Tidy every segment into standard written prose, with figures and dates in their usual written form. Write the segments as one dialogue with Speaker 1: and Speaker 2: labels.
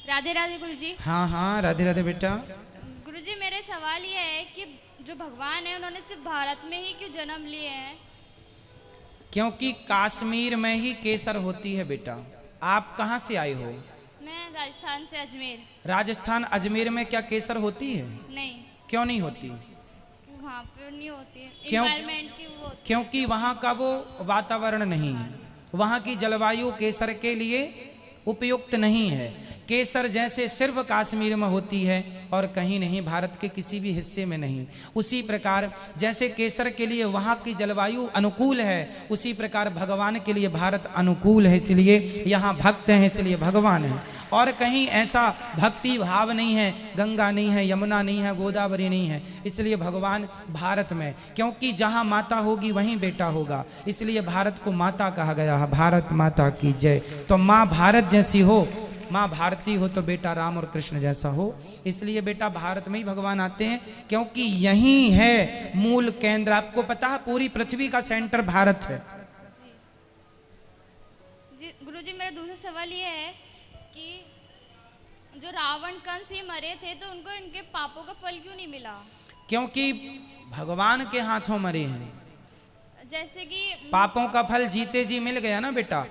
Speaker 1: राधे राधे गुरुजी।
Speaker 2: हाँ हाँ, राधे राधे बेटा।
Speaker 1: गुरुजी मेरे सवाल ये है कि जो भगवान है उन्होंने सिर्फ भारत में ही क्यों जन्म लिए हैं?
Speaker 2: क्योंकि कश्मीर में ही केसर होती है बेटा। आप कहाँ से आए हो?
Speaker 1: मैं राजस्थान से अजमेर।
Speaker 2: राजस्थान अजमेर में क्या केसर होती है?
Speaker 1: नहीं,
Speaker 2: क्यों नहीं होती?
Speaker 1: वहाँ पे नहीं होती है,
Speaker 2: क्यों?
Speaker 1: इन्वायरमेंट की वो होती
Speaker 2: क्योंकि वहाँ का वो वातावरण नहीं है, वहाँ की जलवायु केसर के लिए उपयुक्त नहीं है। केसर जैसे सिर्फ कश्मीर में होती है और कहीं नहीं, भारत के किसी भी हिस्से में नहीं, उसी प्रकार जैसे केसर के लिए वहाँ की जलवायु अनुकूल है, उसी प्रकार भगवान के लिए भारत अनुकूल है, इसलिए यहाँ भक्त हैं, इसलिए भगवान है। और कहीं ऐसा भक्ति भाव नहीं है, गंगा नहीं है, यमुना नहीं है, गोदावरी नहीं है, इसलिए भगवान भारत में। क्योंकि जहाँ माता होगी वहीं बेटा होगा, इसलिए भारत को माता कहा गया है। भारत माता की जय। तो माँ भारत जैसी हो, माँ भारती हो, तो बेटा राम और कृष्ण जैसा हो, इसलिए बेटा भारत में ही भगवान आते हैं, क्योंकि यही है मूल केंद्र। आपको पता है पूरी पृथ्वी का सेंटर भारत है।
Speaker 1: जी। गुरुजी मेरा दूसरा सवाल ये है कि जो रावण कंस ही मरे थे तो उनको इनके पापों का फल क्यों नहीं मिला?
Speaker 2: क्योंकि भगवान के हाथों मरे हैं।
Speaker 1: जैसे कि
Speaker 2: पापों का फल जीते जी मिल गया ना बेटा।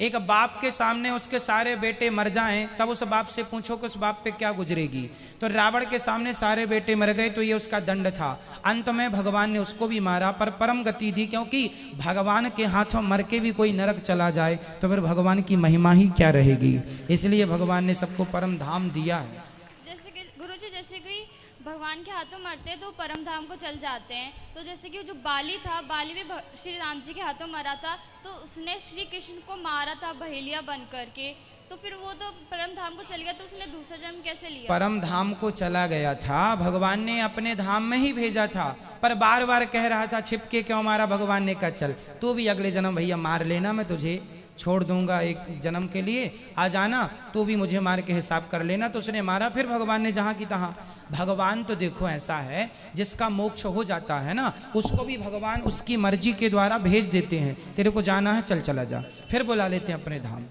Speaker 2: एक बाप के सामने उसके सारे बेटे मर जाएं, तब उस बाप से पूछो कि उस बाप पे क्या गुजरेगी। तो रावण के सामने सारे बेटे मर गए, तो ये उसका दंड था। अंत में भगवान ने उसको भी मारा, पर परम गति दी, क्योंकि भगवान के हाथों मर के भी कोई नरक चला जाए तो फिर भगवान की महिमा ही क्या रहेगी। इसलिए भगवान ने सबको परम धाम दिया है।
Speaker 1: जैसे कि गुरुजी, जैसे कि भगवान के हाथों मरते हैं तो परम धाम को चल जाते हैं, तो जैसे कि जो बाली था, बाली भी श्री राम जी के हाथों मरा था, तो उसने श्री कृष्ण को मारा था बहेलिया बन करके, तो फिर वो तो परम धाम को चल गया, तो उसने दूसरा जन्म कैसे लिया?
Speaker 2: परम धाम को चला गया था, भगवान ने अपने धाम में ही भेजा था, पर बार बार कह रहा था छिपके क्यों मारा। भगवान ने कहा चल तू भी अगले जन्म भैया मार लेना, मैं तुझे छोड़ दूंगा एक जन्म के लिए, आ जाना तू भी मुझे मार के हिसाब कर लेना। तो उसने मारा, फिर भगवान ने जहाँ की तहाँ। भगवान तो देखो ऐसा है, जिसका मोक्ष हो जाता है ना, उसको भी भगवान उसकी मर्जी के द्वारा भेज देते हैं। तेरे को जाना है चल चला जा, फिर बुला लेते हैं अपने धाम।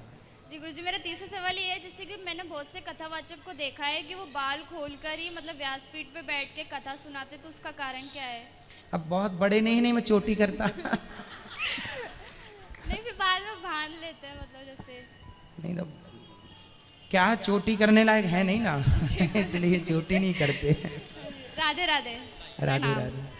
Speaker 1: जी गुरुजी मेरा तीसरा सवाल ये है, जैसे कि मैंने बहुत से कथावाचक को देखा है कि वो बाल खोलकर ही मतलब व्यासपीठ पे बैठ के कथा सुनाते, तो उसका कारण क्या है?
Speaker 2: अब बहुत बड़े नहीं मैं चोटी करता
Speaker 1: नहीं, फिर बाद में बांध लेते हैं, मतलब जैसे
Speaker 2: नहीं तो क्या चोटी करने लायक है नहीं ना इसलिए चोटी नहीं करते।
Speaker 1: राधे राधे।
Speaker 2: राधे
Speaker 1: प्रणाम।
Speaker 2: राधे।